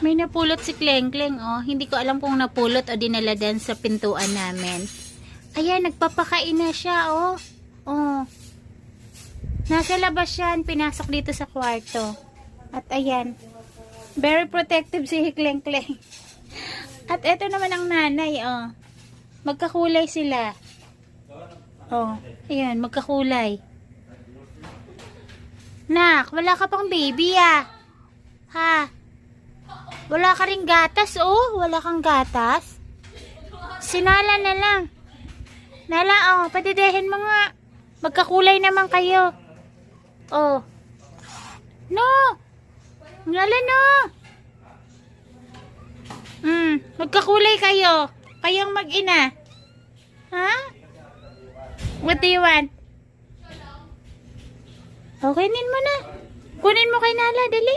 May napulot si Kleng Kleng, oh. Hindi ko alam kung napulot o dinala din sa pintuan namin. Ayan, nagpapakain na siya, oh. Oh. Nasa labas yan, pinasok dito sa kwarto. At ayan, very protective si Kleng Kleng. At eto naman ang nanay, oh. Magkakulay sila. Oh, ayan, magkakulay. Nak, wala ka pang baby, ah. Ha? Wala ka ring gatas, oh. Wala kang gatas. Sinala na lang. Nala, oh, patidehin mo nga. Magkakulay naman kayo. Oh. No. Nala, no. Magkakulay kayo. Kayong mag-ina. Ha? What do you want? Okay, kunin mo na. Kunin mo kay Nala, dali.